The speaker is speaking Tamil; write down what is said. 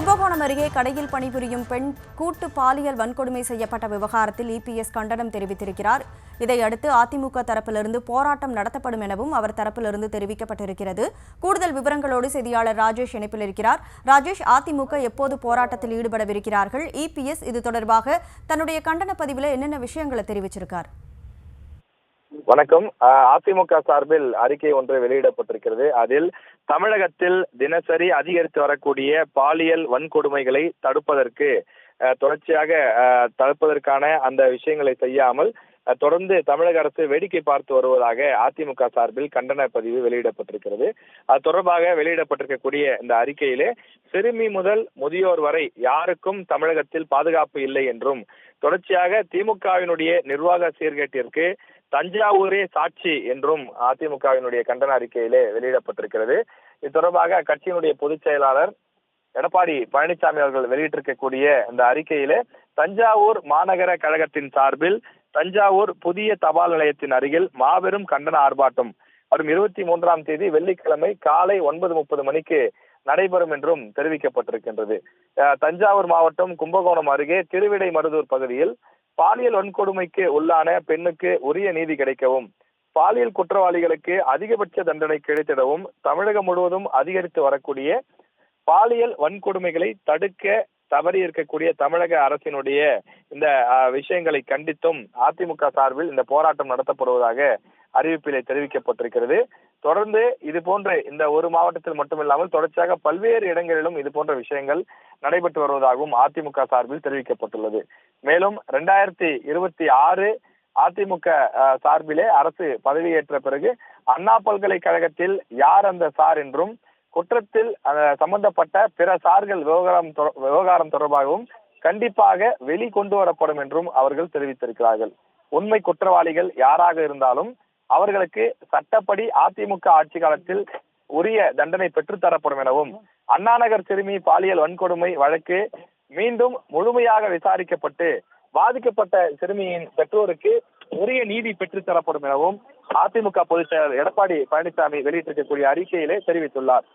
கும்பகோணம் அருகே கடையில் பணிபுரியும் பெண் கூட்டு பாலியல் வன்கொடுமை செய்யப்பட்ட விவகாரத்தில் இபிஎஸ் கண்டனம் தெரிவித்திருக்கிறார். இதையடுத்து அதிமுக தரப்பிலிருந்து போராட்டம் நடத்தப்படும் எனவும் அவர் தரப்பிலிருந்து தெரிவிக்கப்பட்டிருக்கிறது. கூடுதல் விவரங்களோடு செய்தியாளர் ராஜேஷ் இணைப்பில் இருக்கிறார். ராஜேஷ், அதிமுக எப்போது போராட்டத்தில் ஈடுபடவிருக்கிறார்கள்? இபிஎஸ் இது தொடர்பாக தன்னுடைய கண்டன பதிவில் என்னென்ன விஷயங்களை தெரிவிச்சிருக்கார்? வணக்கம். அதிமுக சார்பில் அறிக்கை ஒன்று வெளியிடப்பட்டிருக்கிறது. அதில் தமிழகத்தில் தினசரி அதிகரித்து வரக்கூடிய பாலியல் வன்கொடுமைகளை தடுப்பதற்கான அந்த விஷயங்களை செய்யாமல் தொடர்ந்து தமிழக அரசு வேடிக்கை பார்த்து வருவதாக அதிமுக சார்பில் கண்டன பதிவு வெளியிடப்பட்டிருக்கிறது. அது தொடர்பாக வெளியிடப்பட்டிருக்கக்கூடிய இந்த அறிக்கையிலே சிறுமி முதல் முதியோர் வரை யாருக்கும் தமிழகத்தில் பாதுகாப்பு இல்லை என்றும், தொடர்ச்சியாக திமுகவினுடைய நிர்வாக சீர்கேட்டிற்கு தஞ்சாவூரே சாட்சி என்றும் அதிமுகவினுடைய கண்டன அறிக்கையிலே வெளியிடப்பட்டிருக்கிறது. இது தொடர்பாக கட்சியினுடைய பொதுச் செயலாளர் எடப்பாடி பழனிசாமி அவர்கள் வெளியிட்டிருக்கக்கூடிய இந்த அறிக்கையிலே தஞ்சாவூர் மாநகர கழகத்தின் சார்பில் தஞ்சாவூர் புதிய தபால் நிலையத்தின் அருகில் மாபெரும் கண்டன ஆர்ப்பாட்டம் வரும் 23ஆம் தேதி வெள்ளிக்கிழமை காலை 9:30 மணிக்கு நடைபெறும் என்றும் தெரிவிக்கப்பட்டிருக்கின்றது. தஞ்சாவூர் மாவட்டம் கும்பகோணம் அருகே திருவிடைமருதூர் பகுதியில் பாலியல் வன்கொடுமைக்கு உள்ளான பெண்ணுக்கு உரிய நீதி கிடைக்கவும், பாலியல் குற்றவாளிகளுக்கு அதிகபட்ச தண்டனை கிடைத்திடவும் தமிழகம் முழுவதும் அதிகரித்து வரக்கூடிய பாலியல் வன்கொடுமைகளை தடுக்க தவறி இருக்கக்கூடிய தமிழக அரசினுடைய இந்த விஷயங்களை கண்டித்தும் அதிமுக சார்பில் இந்த போராட்டம் நடத்தப்படுவதாக அறிவிப்பிலே தெரிவிக்கப்பட்டிருக்கிறது. தொடர்ந்து இது போன்ற இந்த ஒரு மாவட்டத்தில் மட்டுமில்லாமல் தொடர்ச்சியாக பல்வேறு இடங்களிலும் இது போன்ற விஷயங்கள் நடைபெற்று வருவதாகவும் அதிமுக சார்பில் தெரிவிக்கப்பட்டுள்ளது. மேலும் 2026 அதிமுக சார்பிலே அரசு பதவியேற்ற பிறகு அண்ணா பல்கலைக்கழகத்தில் யார் அந்த சார் என்றும், குற்றத்தில் சம்பந்தப்பட்ட பிற சார்கள் விவகாரம் தொடர்பாகவும் கண்டிப்பாக வெளிக்கொண்டு வரப்படும் என்றும் அவர்கள் தெரிவித்திருக்கிறார்கள். உண்மை குற்றவாளிகள் யாராக இருந்தாலும் அவர்களுக்கு சட்டப்படி அதிமுக ஆட்சி காலத்தில் உரிய தண்டனை பெற்றுத்தரப்படும் எனவும், அண்ணாநகர் சிறுமி பாலியல் வன்கொடுமை வழக்கு மீண்டும் முழுமையாக விசாரிக்கப்பட்டு பாதிக்கப்பட்ட சிறுமியின் பெற்றோருக்கு உரிய நீதி பெற்றுத்தரப்படும் எனவும் அதிமுக பொதுச் செயலாளர் எடப்பாடி பழனிசாமி வெளியிட்டிருக்கக்கூடிய அறிக்கையிலே தெரிவித்துள்ளார்.